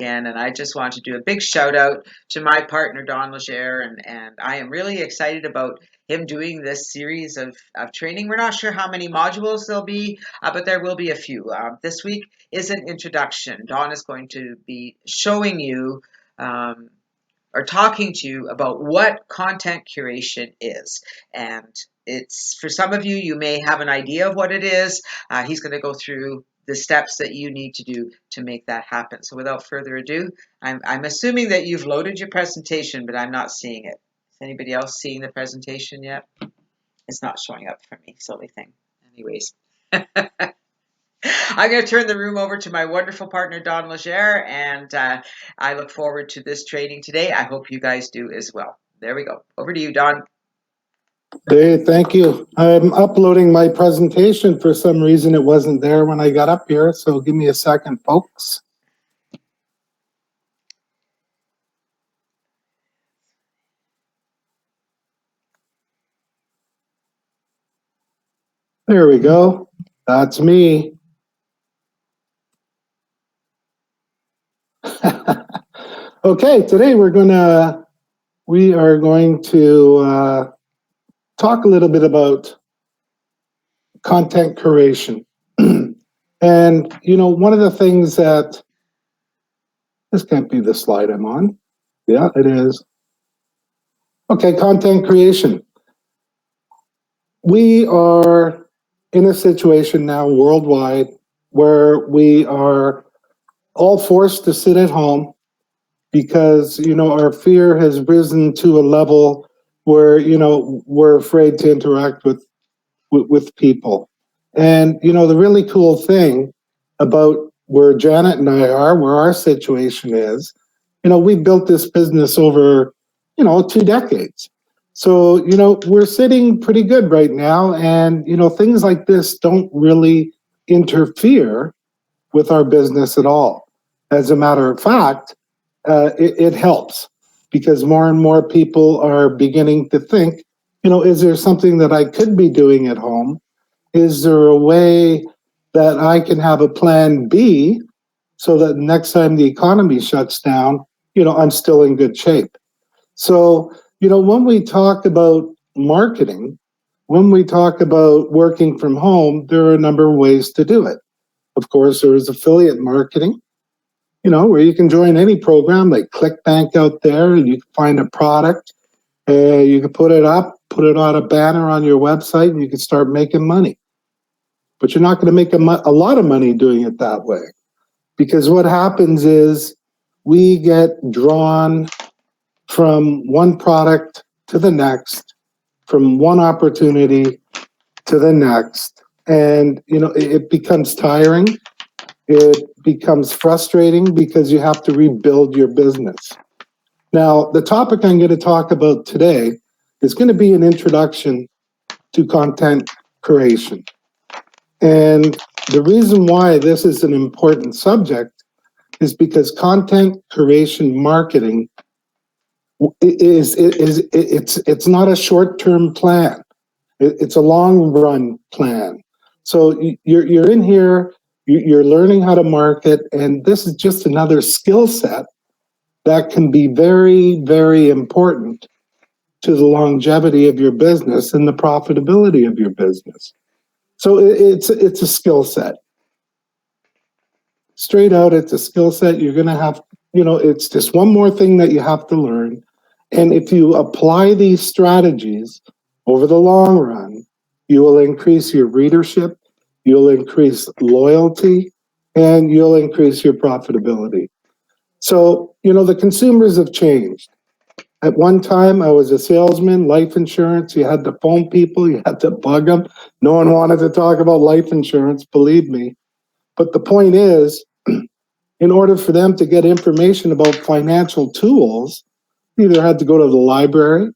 again, and I just want to do a big shout out to my partner Don Legere, and I am really excited about him doing this series of training. We're not sure how many modules there'll be, but there will be a few. This week is an introduction. Don is going to be showing you or talking to you about what content curation is. And it's for some of you, you may have an idea of what it is. He's going to go through the steps that you need to do to make that happen. So without further ado, I'm assuming that you've loaded your presentation, but I'm not seeing it. Is anybody else seeing the presentation yet? It's not showing up for me, silly thing. Anyways. I'm going to turn the room over to my wonderful partner, Don Legere, and I look forward to this training today. I hope you guys do as well. There we go. Over to you, Don. Hey, thank you. I'm uploading my presentation. For some reason, it wasn't there when I got up here, so give me a second, folks. There we go. That's me. Okay, today we are going to talk a little bit about content curation. And, one of the things that, this can't be the slide I'm on. Yeah, it is. Okay, content creation. We are in a situation now worldwide where we are all forced to sit at home because, our fear has risen to a level where, we're afraid to interact with people. And, the really cool thing about where Janet and I are, where our situation is, we built this business over, 2 decades. So, we're sitting pretty good right now. And, things like this don't really interfere with our business at all. As a matter of fact, it helps because more and more people are beginning to think, is there something that I could be doing at home? Is there a way that I can have a plan B so that next time the economy shuts down, I'm still in good shape? So, when we talk about marketing, when we talk about working from home, there are a number of ways to do it. Of course, there is affiliate marketing, where you can join any program like ClickBank out there, and you can find a product, you can put it up, put it on a banner on your website, and you can start making money. But you're not going to make a lot of money doing it that way, because what happens is we get drawn from one product to the next, from one opportunity to the next, and it becomes tiring. It becomes frustrating because you have to rebuild your business. Now, the topic I'm going to talk about today is going to be an introduction to content creation. And the reason why this is an important subject is because content creation marketing it's not a short-term plan. It's a long-run plan. So you're in here, you're learning how to market, and this is just another skill set that can be very, very important to the longevity of your business and the profitability of your business. So it's a skill set. Straight out, it's a skill set. You're going to have, it's just one more thing that you have to learn. And if you apply these strategies over the long run, you will increase your readership, you'll increase loyalty, and you'll increase your profitability. So, the consumers have changed. At one time, I was a salesman, life insurance. You had to phone people, you had to bug them. No one wanted to talk about life insurance, believe me. But the point is, in order for them to get information about financial tools, they either had to go to the library,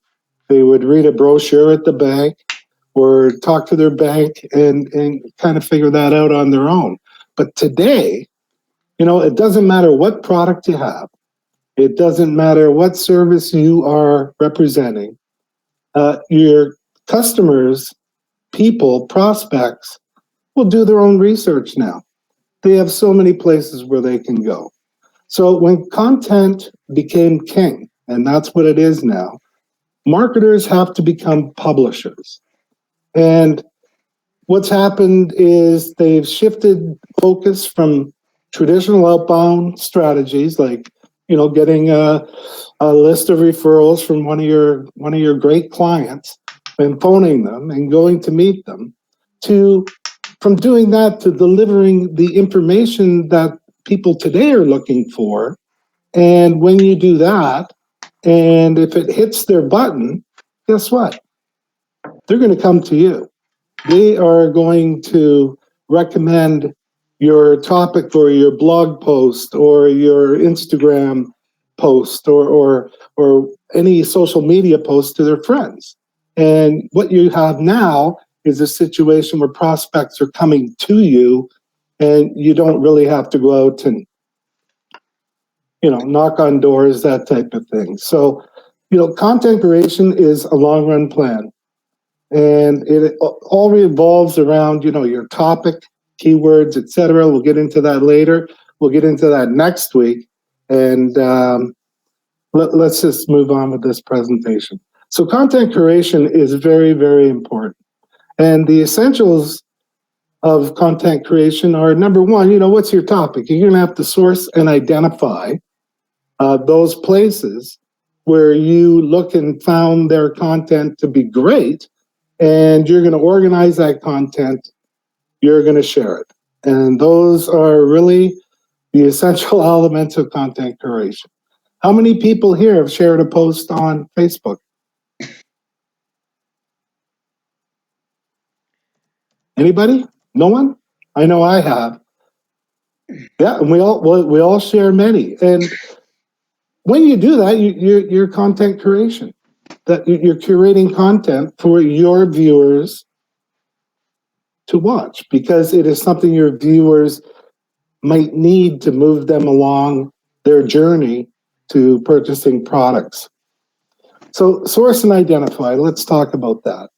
they would read a brochure at the bank, or talk to their bank and kind of figure that out on their own. But today, it doesn't matter what product you have. It doesn't matter what service you are representing. Your customers, people, prospects will do their own research now. They have so many places where they can go. So when content became king, and that's what it is now, marketers have to become publishers. And what's happened is they've shifted focus from traditional outbound strategies like getting a list of referrals from one of your great clients and phoning them and going to meet them, to from doing that to delivering the information that people today are looking for. And when you do that, and if it hits their button, guess what? They're going to come to you. They are going to recommend your topic or your blog post or your Instagram post or any social media post to their friends. And what you have now is a situation where prospects are coming to you, and you don't really have to go out and knock on doors, that type of thing. So content creation is a long run plan, and it all revolves around your topic, keywords, etc. We'll get into that later. We'll get into that next week, and let's just move on with this presentation. So content creation is very, very important, and the essentials of content creation are: number one, what's your topic? You're going to have to source and identify those places where you look and found their content to be great, and you're going to organize that content, you're going to share it. And those are really the essential elements of content curation. How many people here have shared a post on Facebook? Anybody? No one? I know I have. Yeah, and we all share many. And when you do that, you're content curation. That you're curating content for your viewers to watch, because it is something your viewers might need to move them along their journey to purchasing products. So source and identify, let's talk about that.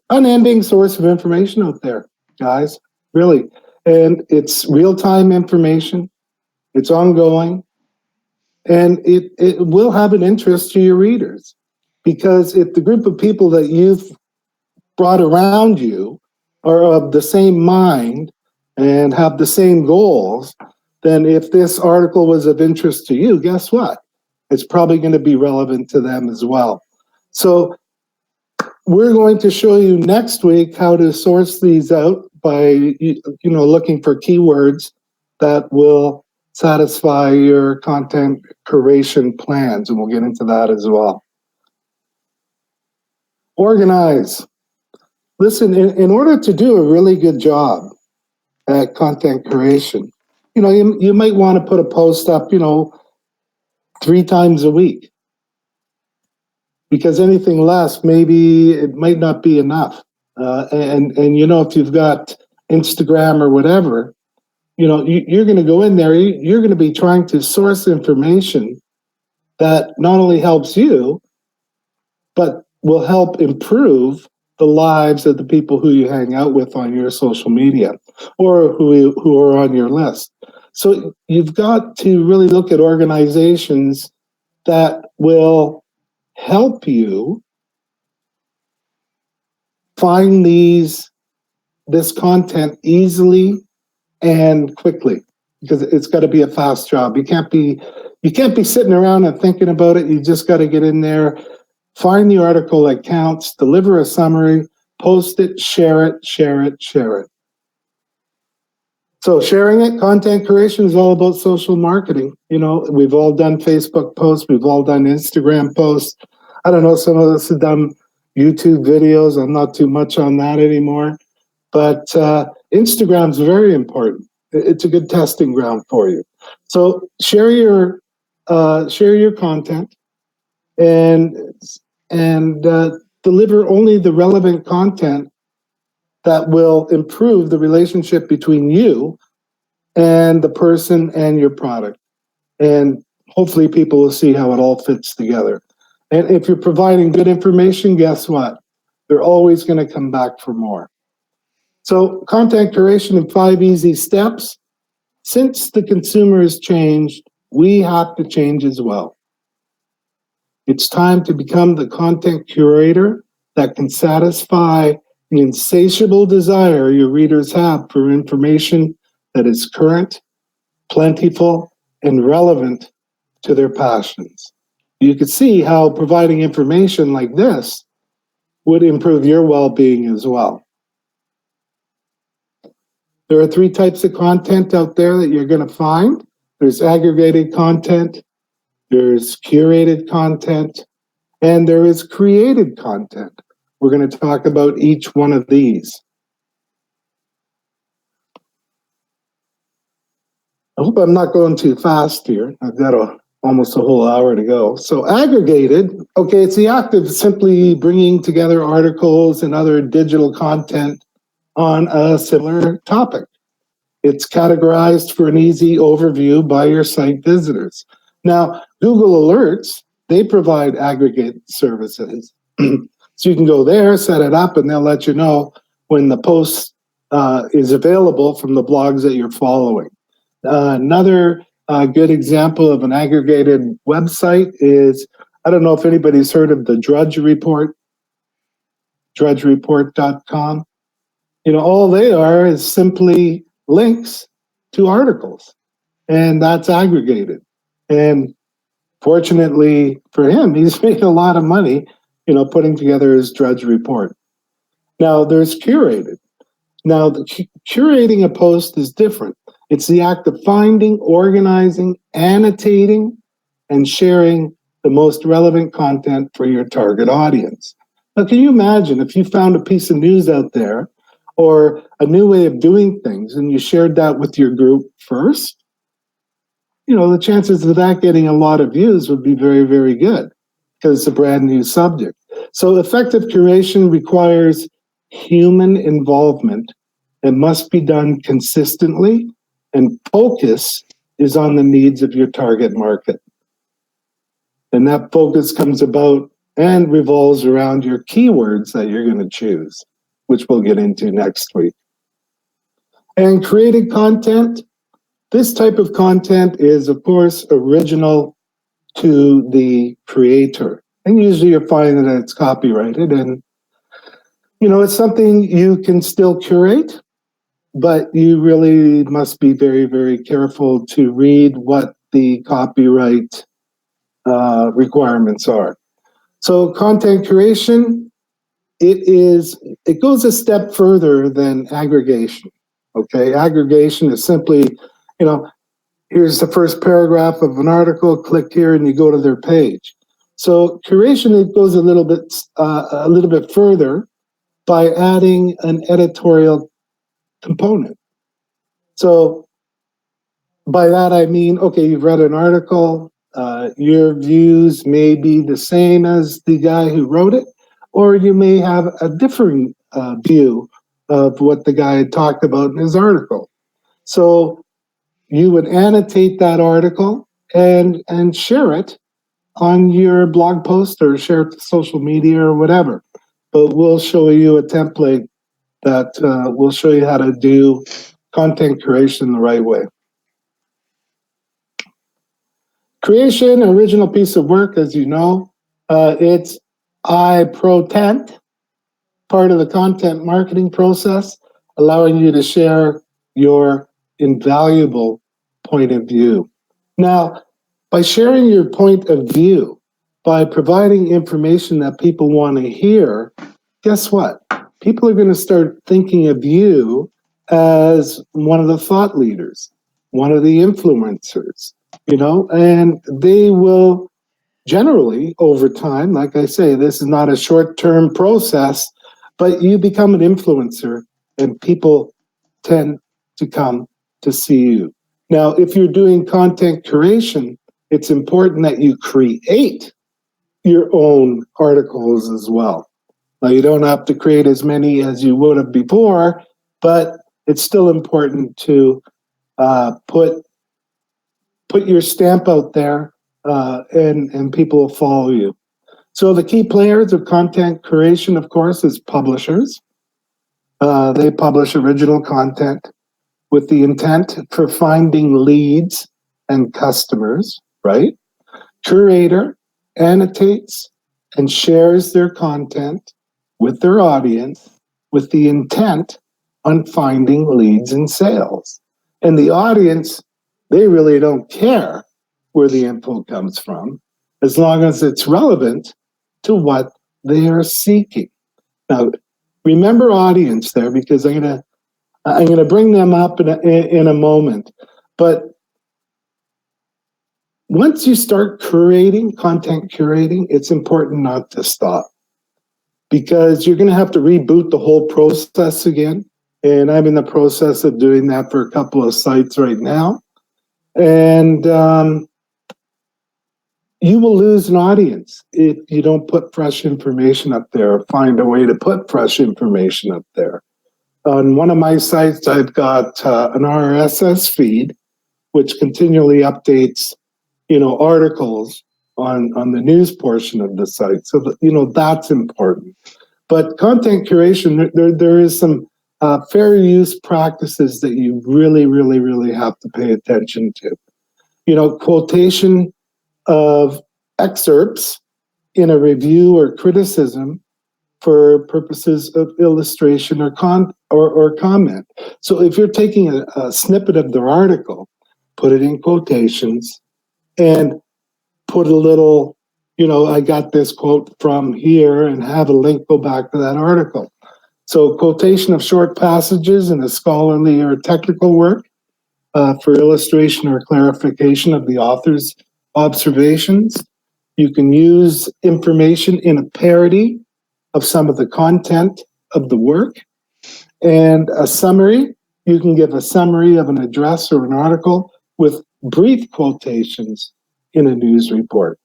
Unending source of information out there, guys, really. And it's real-time information, it's ongoing, and it will have an interest to your readers. Because if the group of people that you've brought around you are of the same mind and have the same goals, then if this article was of interest to you, guess what? It's probably going to be relevant to them as well. So we're going to show you next week how to source these out by looking for keywords that will satisfy your content curation plans, and we'll get into that as well. Organize. Listen, in order to do a really good job at content creation, you might want to put a post up, 3 times a week, because anything less, maybe it might not be enough. And if you've got Instagram or whatever, you're going to go in there, you're going to be trying to source information that not only helps you, but will help improve the lives of the people who you hang out with on your social media or who are on your list. So you've got to really look at organizations that will help you find this content easily and quickly, because it's got to be a fast job. You can't be sitting around and thinking about it. You just got to get in there, find the article that counts, deliver a summary, post it, share it, share it, share it. So sharing it, content creation is all about social marketing. We've all done Facebook posts. We've all done Instagram posts. I don't know, some of us have done YouTube videos. I'm not too much on that anymore. But Instagram's very important. It's a good testing ground for you. So share your content and deliver only the relevant content that will improve the relationship between you and the person and your product. And hopefully people will see how it all fits together. And if you're providing good information, guess what? They're always going to come back for more. So content curation in 5 easy steps. Since the consumer has changed, we have to change as well. It's time to become the content curator that can satisfy the insatiable desire your readers have for information that is current, plentiful, and relevant to their passions. You could see how providing information like this would improve your well-being as well. There are 3 types of content out there that you're going to find. There's aggregated content, there's curated content, and there is created content. We're going to talk about each one of these. I hope I'm not going too fast here. I've got almost a whole hour to go. So aggregated, okay, it's the act of simply bringing together articles and other digital content on a similar topic. It's categorized for an easy overview by your site visitors. Now, Google Alerts, they provide aggregate services. So you can go there, set it up, and they'll let you know when the post is available from the blogs that you're following. Another good example of an aggregated website is, I don't know if anybody's heard of the Drudge Report, drudgereport.com. All they are is simply links to articles, and that's aggregated. And fortunately for him, he's made a lot of money, putting together his Drudge Report. Now, there's curated. Now, curating a post is different. It's the act of finding, organizing, annotating, and sharing the most relevant content for your target audience. Now, can you imagine if you found a piece of news out there or a new way of doing things and you shared that with your group first? The chances of that getting a lot of views would be very, very good because it's a brand new subject. So effective curation requires human involvement. It must be done consistently, and focus is on the needs of your target market. And that focus comes about and revolves around your keywords that you're going to choose, which we'll get into next week. And created content, this type of content is, of course, original to the creator. And usually you'll find that it's copyrighted, and it's something you can still curate, but you really must be very, very careful to read what the copyright requirements are. So content curation, it goes a step further than aggregation. Okay, aggregation is simply, here's the first paragraph of an article, click here and you go to their page. So curation, it goes a little bit further by adding an editorial component. So by that I mean, okay, you've read an article, your views may be the same as the guy who wrote it, or you may have a differing view of what the guy had talked about in his article. So you would annotate that article and share it on your blog post or share it to social media or whatever. But we'll show you a template that will show you how to do content curation the right way. Creation, original piece of work, as you know, it's I-Pro-Tent, part of the content marketing process, allowing you to share your invaluable point of view. Now, by sharing your point of view, by providing information that people want to hear, guess what? People are going to start thinking of you as one of the thought leaders, one of the influencers, and they will generally, over time, like I say, this is not a short-term process, but you become an influencer and people tend to come to see you. Now, if you're doing content curation, it's important that you create your own articles as well. Now, you don't have to create as many as you would have before, but it's still important to put your stamp out there, and people will follow you. So the key players of content curation, of course, is publishers. They publish original content with the intent for finding leads and customers, right? Curator annotates and shares their content with their audience with the intent on finding leads and sales. And the audience, they really don't care where the info comes from, as long as it's relevant to what they are seeking. Now, remember audience there, because I'm gonna bring them up in a moment. But once you start content curating, it's important not to stop, because you're going to have to reboot the whole process again. And I'm in the process of doing that for a couple of sites right now. And you will lose an audience if you don't put fresh information up there, or find a way to put fresh information up there. On one of my sites, I've got an RSS feed, which continually updates, articles on the news portion of the site. So that, that's important. But content curation, there is some fair use practices that you really, really, really have to pay attention to. Quotation of excerpts in a review or criticism for purposes of illustration or comment. So if you're taking a snippet of their article, put it in quotations and put a little, I got this quote from here, and have a link go back to that article. So quotation of short passages in a scholarly or technical work for illustration or clarification of the author's observations. You can use information in a parody of some of the content of the work. And a summary, you can give a summary of an address or an article with brief quotations in a news report.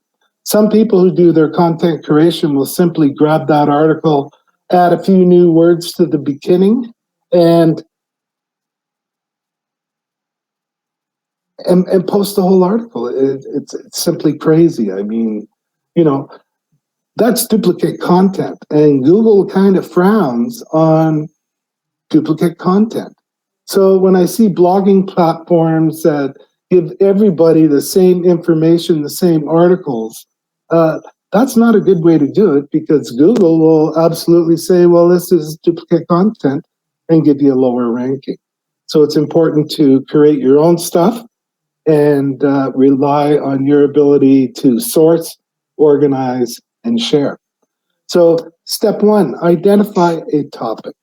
Some people who do their content curation will simply grab that article, add a few new words to the beginning, and post the whole article. It's simply crazy. I mean, that's duplicate content, and Google kind of frowns on duplicate content. So when I see blogging platforms that give everybody the same information, the same articles, that's not a good way to do it, because Google will absolutely say, well, this is duplicate content, and give you a lower ranking. So it's important to create your own stuff and rely on your ability to source, organize, and share. So step one, identify a topic.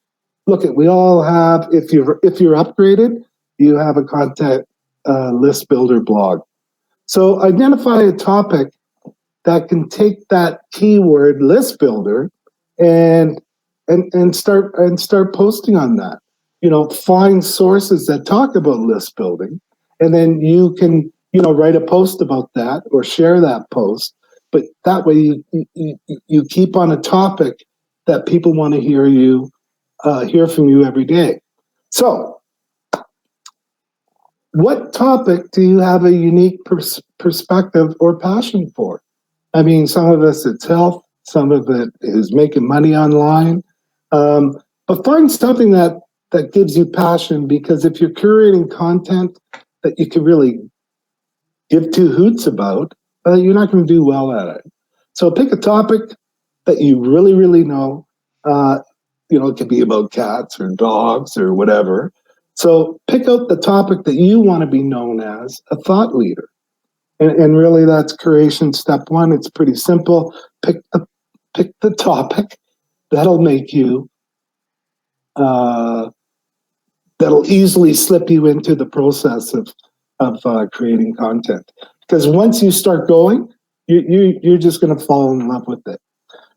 Look, we all have, if you're upgraded, you have a content list builder blog. So identify a topic that can take that keyword list builder and start posting on that. Find sources that talk about list building, and then you can write a post about that or share that post. But that way you keep on a topic that people want to hear from you every day. So, what topic do you have a unique perspective or passion for? I mean, some of us it's health, some of it is making money online, but find something that gives you passion, because if you're curating content that you can really give two hoots about, you're not going to do well at it. So pick a topic that you really, really know. It could be about cats or dogs or whatever. So pick out the topic that you want to be known as a thought leader. And really, that's curation step one. It's pretty simple. Pick the topic that'll make you, that'll easily slip you into the process of creating content. Because once you start going, you're just going to fall in love with it.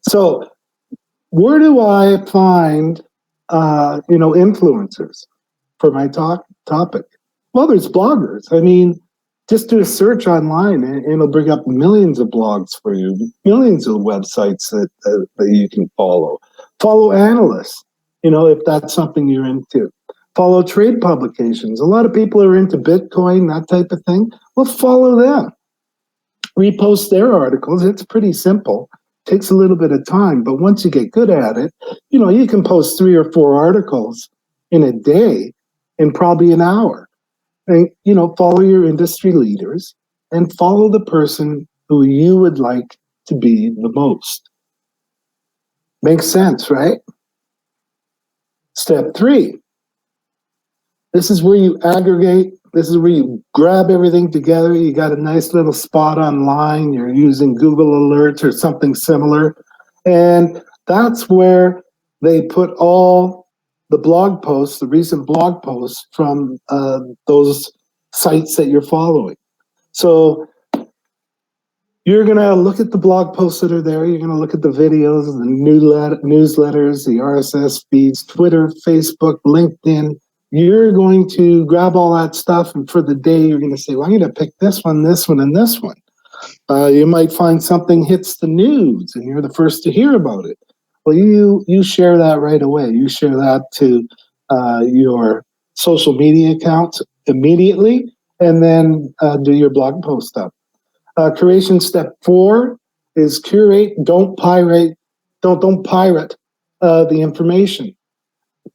So where do I find, influencers for my topic? Well, there's bloggers. I mean, just do a search online and it'll bring up millions of blogs for you, millions of websites that you can follow. Follow analysts, if that's something you're into. Follow trade publications. A lot of people are into Bitcoin, that type of thing. Well, follow them. Repost their articles. It's pretty simple. Takes a little bit of time, but once you get good at it, you can post 3 or 4 articles in a day, in probably an hour. And, follow your industry leaders and follow the person who you would like to be the most. Makes sense, right? Step 3. This is where you aggregate. This is where you grab everything together. You got a nice little spot online. You're using Google Alerts or something similar. And that's where they put all the blog posts, the recent blog posts from those sites that you're following. So you're going to look at the blog posts that are there. You're going to look at the videos, the newsletters, the RSS feeds, Twitter, Facebook, LinkedIn. You're going to grab all that stuff, and for the day, you're going to say, well, I'm going to pick this one, and this one. You might find something hits the news, and you're the first to hear about it. Well, you share that right away. You share that to your social media accounts immediately, and then do your blog post up. Curation step 4 is curate. Don't pirate. Don't pirate the information.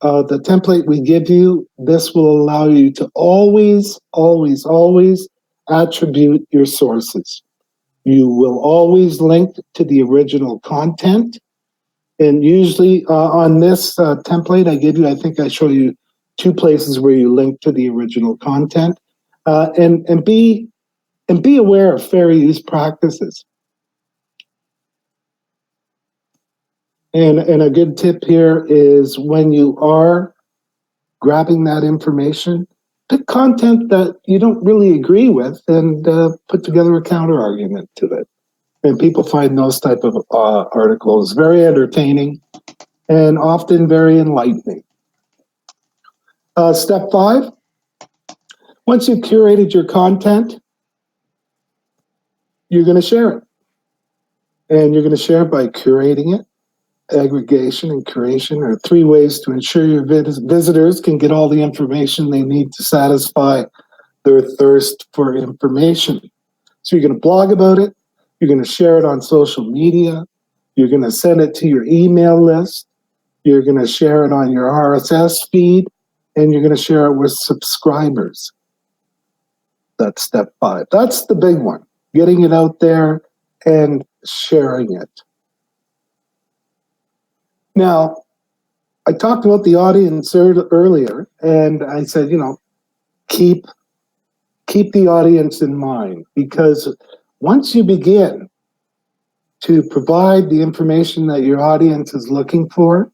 The template we give you, this will allow you to always, always, always attribute your sources. You will always link to the original content. And usually on this template I give you, I think I show you 2 places where you link to the original content. And be aware of fair use practices. And a good tip here is when you are grabbing that information, pick content that you don't really agree with and put together a counter argument to it. And people find those type of articles very entertaining and often very enlightening. Step 5, once you've curated your content, you're going to share it. And you're going to share it by curating it. Aggregation and curation are 3 ways to ensure your visitors can get all the information they need to satisfy their thirst for information. So you're going to blog about it, you're going to share it on social media, you're going to send it to your email list, you're going to share it on your RSS feed, and you're going to share it with subscribers. That's step 5. That's the big one, getting it out there and sharing it. Now, I talked about the audience earlier, and I said, keep the audience in mind, because once you begin to provide the information that your audience is looking for,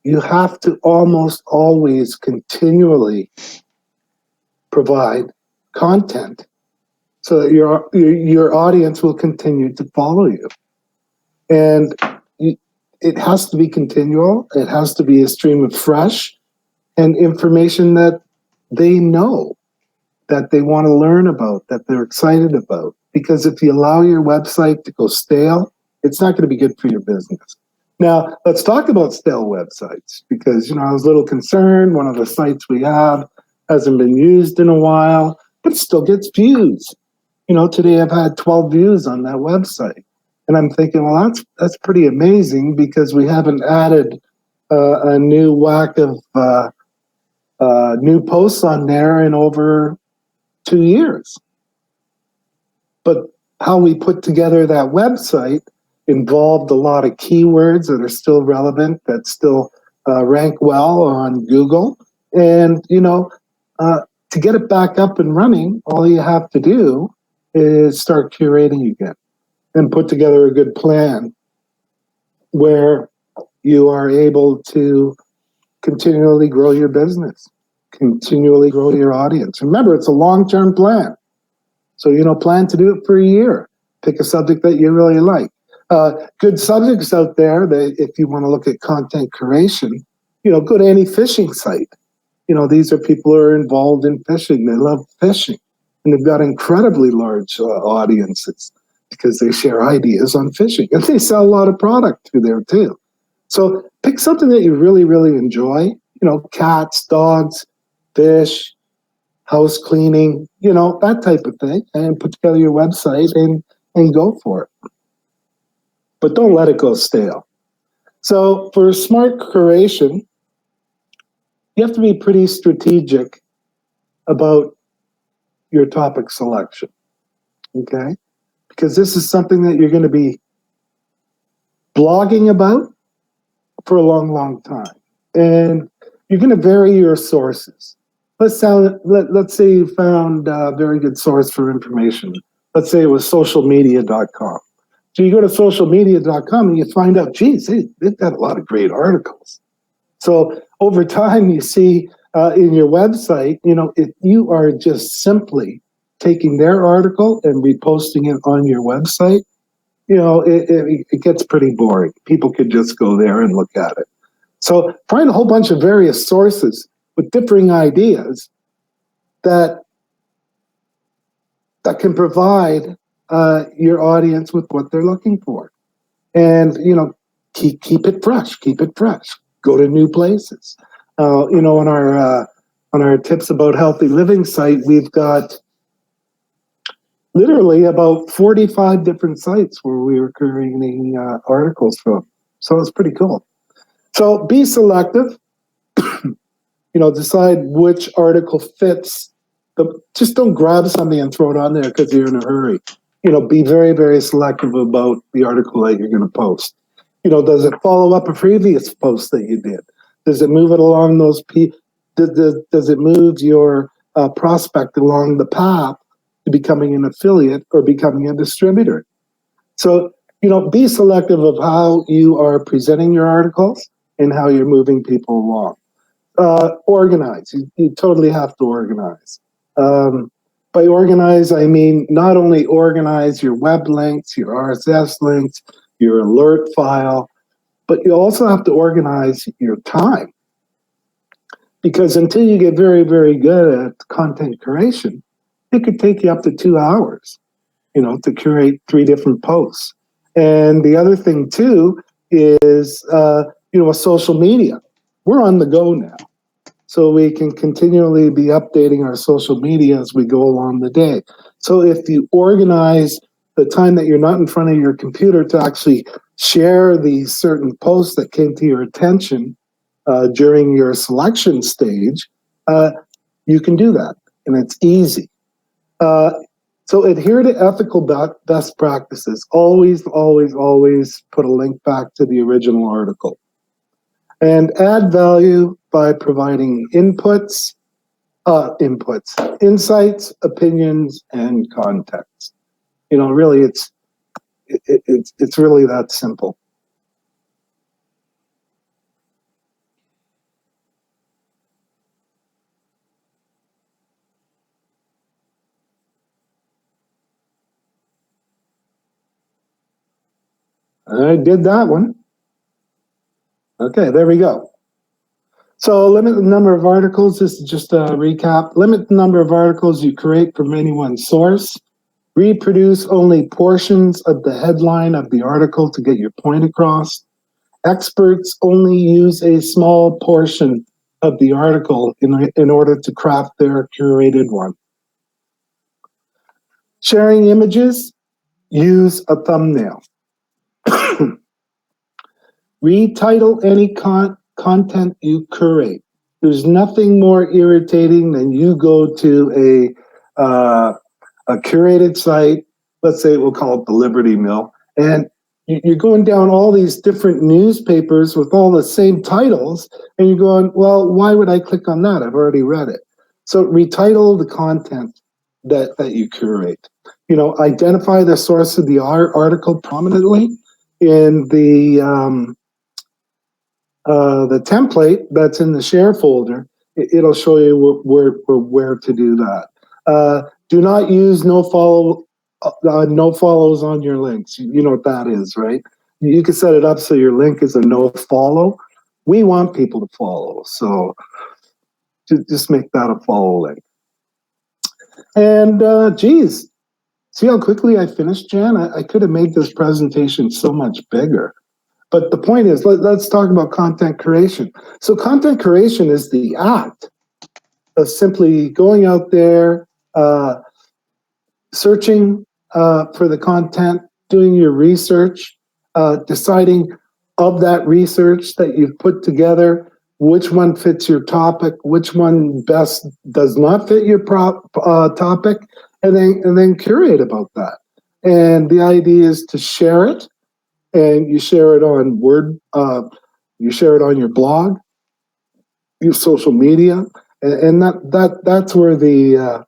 you have to almost always continually provide content so that your audience will continue to follow you. And it has to be continual. It has to be a stream of fresh and information that they know, that they want to learn about, that they're excited about. Because if you allow your website to go stale, it's not going to be good for your business. Now, let's talk about stale websites, because, I was a little concerned. One of the sites we have hasn't been used in a while, but it still gets views. Today I've had 12 views on that website. And I'm thinking, well, that's pretty amazing, because we haven't added a new whack of new posts on there in over 2 years. But how we put together that website involved a lot of keywords that are still relevant, that still rank well on Google. And, to get it back up and running, all you have to do is start curating again and put together a good plan where you are able to continually grow your business, continually grow your audience. Remember, it's a long-term plan. So, plan to do it for a year. Pick a subject that you really like. Good subjects out there that if you want to look at content curation, go to any fishing site. These are people who are involved in fishing. They love fishing. And they've got incredibly large audiences because they share ideas on fishing. And they sell a lot of product through there too. So pick something that you really, really enjoy. Cats, dogs, fish, house cleaning, that type of thing. And put together your website and go for it. But don't let it go stale. So for smart curation, you have to be pretty strategic about your topic selection, okay? Because this is something that you're going to be blogging about for a long, long time. And you're going to vary your sources. Let's say you found a very good source for information. Let's say it was socialmedia.com. So you go to socialmedia.com and you find out, geez, they've got a lot of great articles. So over time, you see in your website, if you are just simply taking their article and reposting it on your website, it gets pretty boring. People could just go there and look at it. So find a whole bunch of various sources with differing ideas that can provide your audience with what they're looking for, and keep it fresh. Keep it fresh. Go to new places. On our tips about healthy living site, we've got literally about 45 different sites where we were creating articles from. So it's pretty cool. So be selective. Decide which article fits. Just don't grab something and throw it on there because you're in a hurry. Be very, very selective about the article that you're going to post. Does it follow up a previous post that you did? Does it move it along those does it move your prospect along the path to becoming an affiliate or becoming a distributor? So, be selective of how you are presenting your articles and how you're moving people along. Organize. You totally have to organize. By organize, I mean not only organize your web links, your RSS links, your alert file, but you also have to organize your time. Because until you get very, very good at content curation, it could take you up to 2 hours, to curate 3 different posts. And the other thing too is, with social media, we're on the go now. So we can continually be updating our social media as we go along the day. So if you organize the time that you're not in front of your computer to actually share these certain posts that came to your attention during your selection stage, you can do that, and it's easy. So adhere to ethical best practices. Always, always, always put a link back to the original article. And add value by providing insights, opinions, and context. Really, it's really that simple. I did that one. Okay, there we go. So limit the number of articles. This is just a recap. Limit the number of articles you create from any one source. Reproduce only portions of the headline of the article to get your point across. Experts only use a small portion of the article in order to craft their curated one. Sharing images, use a thumbnail. Retitle any content you curate. There's nothing more irritating than you go to a curated site, let's say we'll call it the Liberty Mill, and you're going down all these different newspapers with all the same titles, and you're going, well, why would I click on that? I've already read it. So retitle the content that you curate. Identify the source of the article prominently in the template that's in the share folder. It'll show you where to do that. Do not use no follows on your links. You know what that is, right? You can set it up so your link is a no follow. We want people to follow, so just make that a follow link. And geez, see how quickly I finished, Jan? I could have made this presentation so much bigger. But the point is, let's talk about content curation. So content curation is the act of simply going out there, searching for the content, doing your research, deciding of that research that you've put together, which one fits your topic, which one best does not fit your topic, and then curate about that. And the idea is to share it, and you share it on Word, you share it on your blog, your social media, and that's where the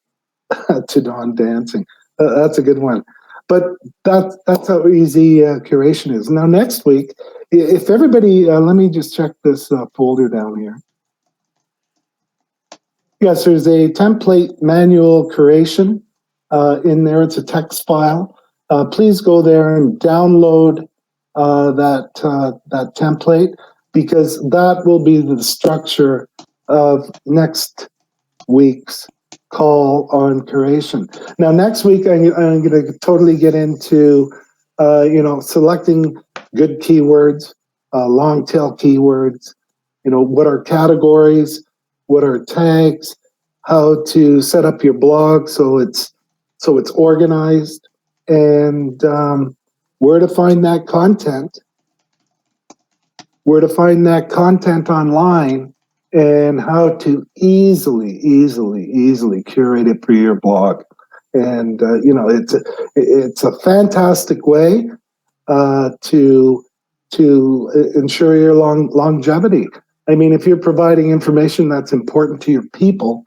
to Dawn dancing. That's a good one. But that's how easy curation is. Now, next week, if everybody, let me just check this folder down here. Yes, there's a template manual curation in there. It's a text file. Please go there and download that template, because that will be the structure of next week's call on curation. Now, next week, I'm going to totally get into, selecting good keywords, long tail keywords, what are categories, what are tags, how to set up your blog so it's organized, and where to find that content, online, and how to easily curate it for your blog. And it's a fantastic way to ensure your longevity. I mean, if you're providing information that's important to your people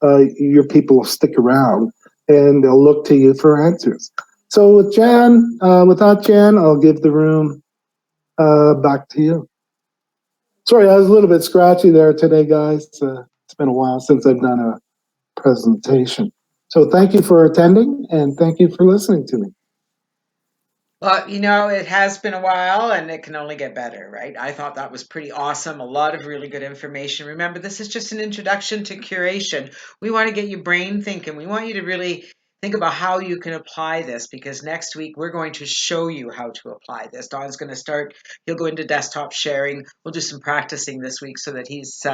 will stick around and they'll look to you for answers. So without Jan, I'll give the room back to you. Sorry, I was a little bit scratchy there today, guys. It's been a while since I've done a presentation. So thank you for attending, and thank you for listening to me. Well, it has been a while and it can only get better, right? I thought that was pretty awesome. A lot of really good information. Remember, this is just an introduction to curation. We want to get your brain thinking. We want you to really think about how you can apply this, because next week we're going to show you how to apply this. Don's going to start, he'll go into desktop sharing. We'll do some practicing this week so that he's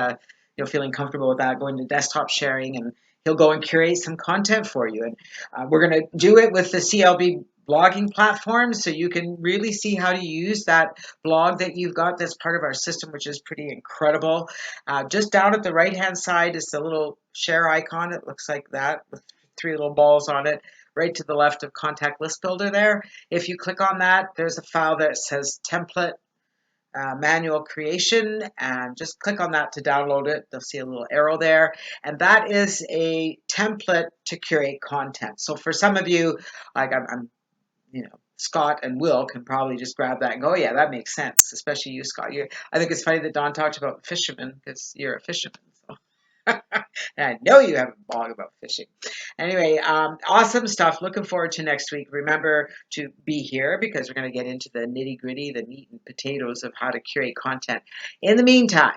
feeling comfortable with that, going to desktop sharing, and he'll go and curate some content for you. And we're going to do it with the CLB blogging platforms, so you can really see how to use that blog that you've got that's part of our system, which is pretty incredible. Just down at the right hand side is the little share icon. It looks like that with three little balls on it. Right to the left of Contact List Builder there. If you click on that, there's a file that says template manual creation, and just click on that to download it. They'll see a little arrow there, and that is a template to curate content. So for some of you, like I'm Scott and Will can probably just grab that and go, oh, yeah, that makes sense. Especially you, Scott. I think it's funny that Don talked about fishermen, because you're a fisherman. So. And I know you have a blog about fishing. Anyway, awesome stuff. Looking forward to next week. Remember to be here, because we're going to get into the nitty gritty, the meat and potatoes of how to curate content. In the meantime,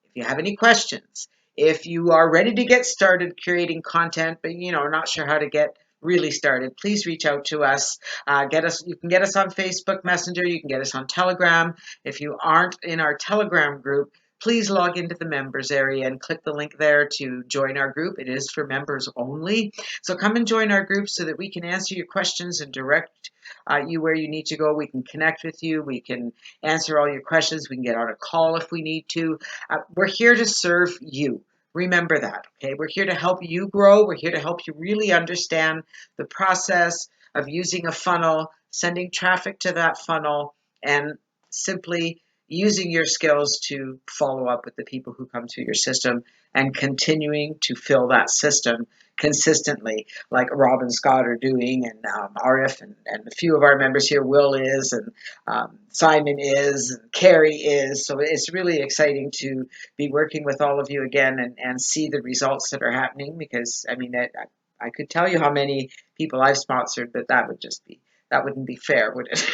if you have any questions, if you are ready to get started curating content, but not sure how to get really started, please reach out to us. You can get us on Facebook Messenger. You can get us on Telegram. If you aren't in our Telegram group, please log into the members area and click the link there to join our group. It is for members only. So come and join our group so that we can answer your questions and direct you where you need to go. We can connect with you. We can answer all your questions. We can get on a call if we need to. We're here to serve you. Remember that, okay? We're here to help you grow. We're here to help you really understand the process of using a funnel, sending traffic to that funnel, and simply using your skills to follow up with the people who come through your system and continuing to fill that system consistently, like Rob and Scott are doing, and Arif and a few of our members here, Will is, and Simon is, and Carrie is. So it's really exciting to be working with all of you again, and see the results that are happening, because I mean, I could tell you how many people I've sponsored, but that wouldn't be fair, would it?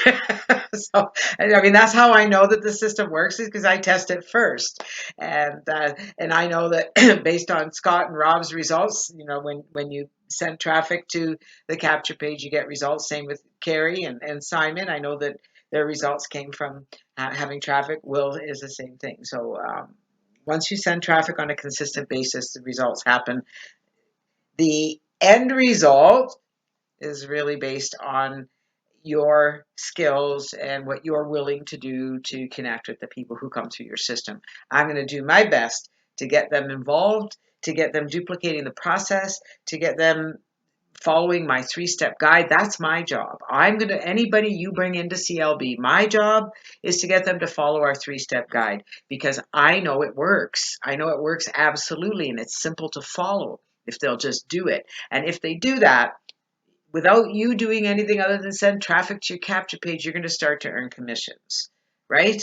So, I mean, that's how I know that the system works, is because I test it first, and I know that based on Scott and Rob's results, when you send traffic to the capture page, you get results. Same with Carrie and Simon. I know that their results came from having traffic. Will is the same thing. So once you send traffic on a consistent basis, the results happen. The end result is really based on your skills and what you're willing to do to connect with the people who come through your system. I'm going to do my best to get them involved, to get them duplicating the process, to get them following my 3-step guide. That's my job. I'm going to, anybody you bring into CLB, my job is to get them to follow our 3-step guide, because I know it works. I know it works absolutely, and it's simple to follow if they'll just do it. And if they do that, without you doing anything other than send traffic to your capture page, you're going to start to earn commissions, right?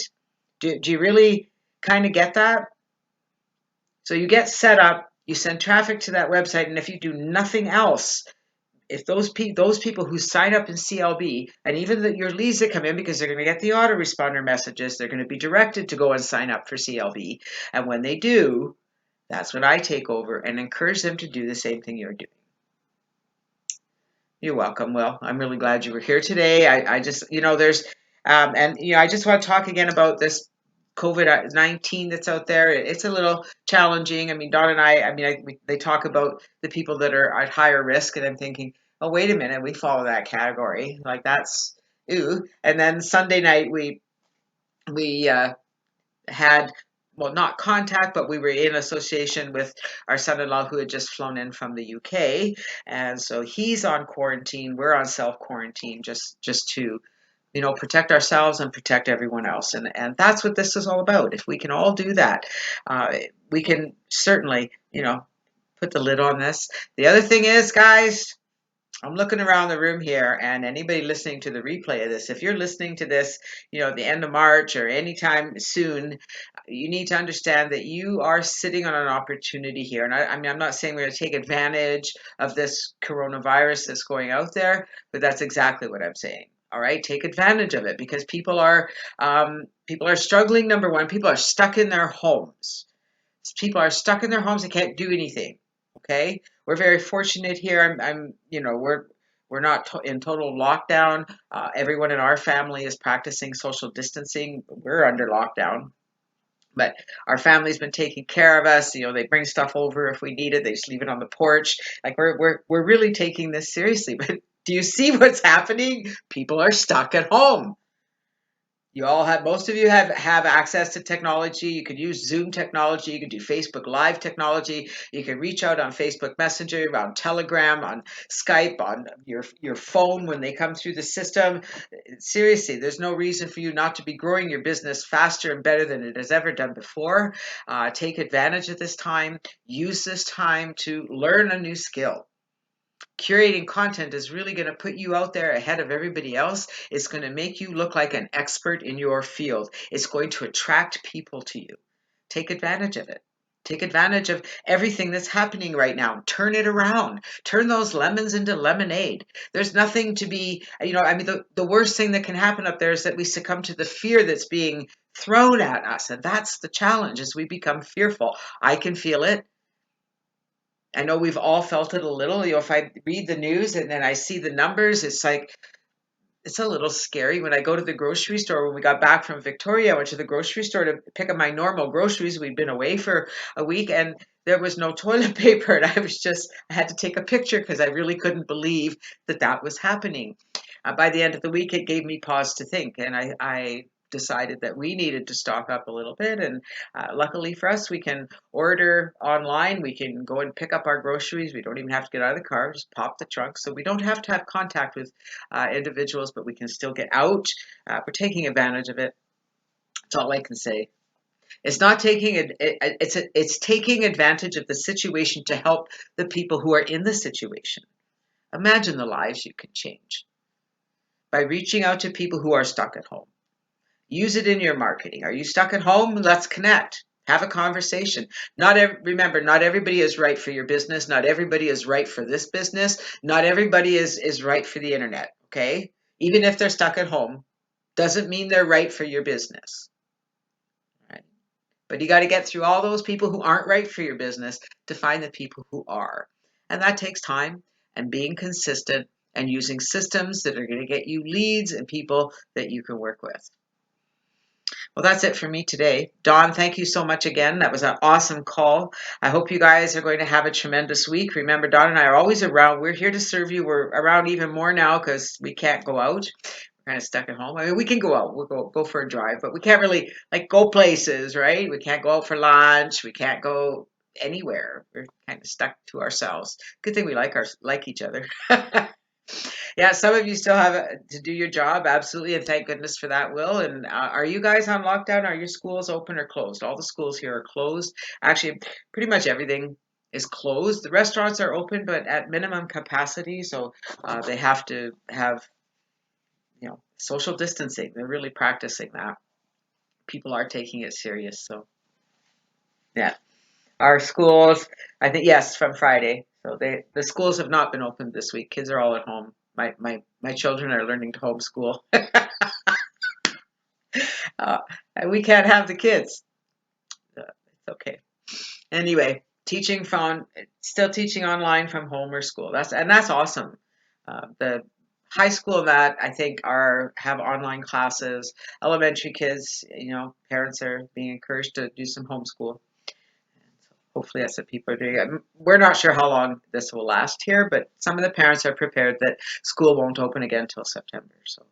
Do you really kind of get that? So you get set up, you send traffic to that website, and if you do nothing else, if those people who sign up in CLB, and even your leads that come in, because they're going to get the autoresponder messages, they're going to be directed to go and sign up for CLB. And when they do, that's when I take over and encourage them to do the same thing you're doing. You're welcome. Well, I'm really glad you were here today. I just, I just want to talk again about this COVID-19 that's out there. It's a little challenging. I mean, Don and they talk about the people that are at higher risk, and I'm thinking, oh, wait a minute, we follow that category. Like, that's, ooh. And then Sunday night, we had, well, not contact, but we were in association with our son-in-law who had just flown in from the UK. And so he's on quarantine. We're on self-quarantine, just to, protect ourselves and protect everyone else. And that's what this is all about. If we can all do that, we can certainly, put the lid on this. The other thing is, guys, I'm looking around the room here, and anybody listening to the replay of this, if you're listening to this, at the end of March or anytime soon, you need to understand that you are sitting on an opportunity here. And I mean, I'm not saying we're going to take advantage of this coronavirus that's going out there, but that's exactly what I'm saying. All right, take advantage of it, because people are struggling. Number one, people are stuck in their homes. People are stuck in their homes and can't do anything. Okay, we're very fortunate here. We're not in total lockdown. Everyone in our family is practicing social distancing. We're under lockdown, but our family's been taking care of us. They bring stuff over if we need it. They just leave it on the porch. Like, we're really taking this seriously. But do you see what's happening? People are stuck at home. Most of you have access to technology. You could use Zoom technology. You could do Facebook Live technology. You can reach out on Facebook Messenger, on Telegram, on Skype, on your phone when they come through the system. Seriously, there's no reason for you not to be growing your business faster and better than it has ever done before. Take advantage of this time. Use this time to learn a new skill. Curating content is really going to put you out there ahead of everybody else. It's going to make you look like an expert in your field. It's going to attract people to you. Take advantage of it. Take advantage of everything that's happening right now. Turn it around. Turn those lemons into lemonade. There's nothing to be, the worst thing that can happen up there is that we succumb to the fear that's being thrown at us. And that's the challenge, as we become fearful. I can feel it. I know we've all felt it a little. If I read the news and then I see the numbers, it's like, it's a little scary. When I go to the grocery store, when we got back from Victoria, I went to the grocery store to pick up my normal groceries. We'd been away for a week, and there was no toilet paper. And I had to take a picture because I really couldn't believe that was happening. By the end of the week, it gave me pause to think. And I decided that we needed to stock up a little bit. And luckily for us, we can order online. We can go and pick up our groceries. We don't even have to get out of the car, just pop the trunk. So we don't have to have contact with individuals, but we can still get out. We're taking advantage of it. That's all I can say. It's not taking it. It's taking advantage of the situation to help the people who are in the situation. Imagine the lives you can change by reaching out to people who are stuck at home. Use it in your marketing. Are you stuck at home? Let's connect. Have a conversation. Remember, not everybody is right for your business. Not everybody is right for this business. Not everybody is right for the internet. Okay? Even if they're stuck at home, doesn't mean they're right for your business. Right? But you got to get through all those people who aren't right for your business to find the people who are. And that takes time and being consistent and using systems that are going to get you leads and people that you can work with. Well, that's it for me today. Don, thank you so much again. That was an awesome call. I hope you guys are going to have a tremendous week. Remember, Don and I are always around. We're here to serve you. We're around even more now because we can't go out. We're kind of stuck at home. I mean, we can go out. We'll go for a drive, but we can't really like go places, right? We can't go out for lunch. We can't go anywhere. We're kind of stuck to ourselves. Good thing we like each other. Yeah, some of you still have to do your job, absolutely, and thank goodness for that, Will. And are you guys on lockdown? Are your schools open or closed? All the schools here are closed. Actually, pretty much everything is closed. The restaurants are open, but at minimum capacity, so they have to have, social distancing. They're really practicing that. People are taking it serious. So yeah, our schools, I think, yes, from Friday. So the schools have not been opened this week. Kids are all at home. My children are learning to homeschool. Uh, and we can't have the kids. It's okay. Anyway, still teaching online from home or school. That's awesome. The high school that I think have online classes. Elementary kids, parents are being encouraged to do some homeschool. So hopefully that's what people are doing. We're not sure how long this will last here, but some of the parents are prepared that school won't open again until September. So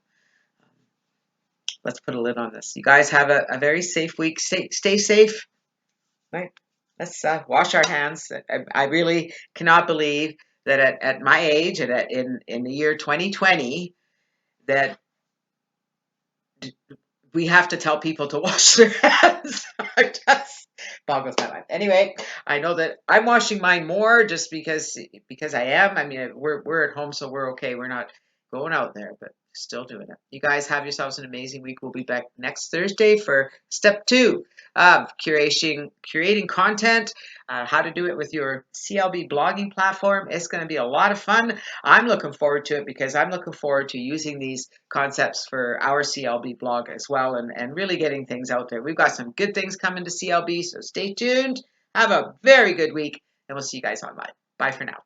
let's put a lid on this. You guys have a very safe week. Stay safe. Right. Let's wash our hands. I really cannot believe that at my age and in the year 2020 that we have to tell people to wash their hands. It just boggles my mind. Anyway, I know that I'm washing mine more just because I am. I mean, we're at home, so we're okay. We're not going out there, but still doing it. You guys have yourselves an amazing week. We'll be back next Thursday for step 2 of creating content, how to do it with your CLB blogging platform. It's going to be a lot of fun. I'm looking forward to it because I'm looking forward to using these concepts for our CLB blog as well and really getting things out there. We've got some good things coming to CLB, so stay tuned. Have a very good week, and we'll see you guys online. Bye for now.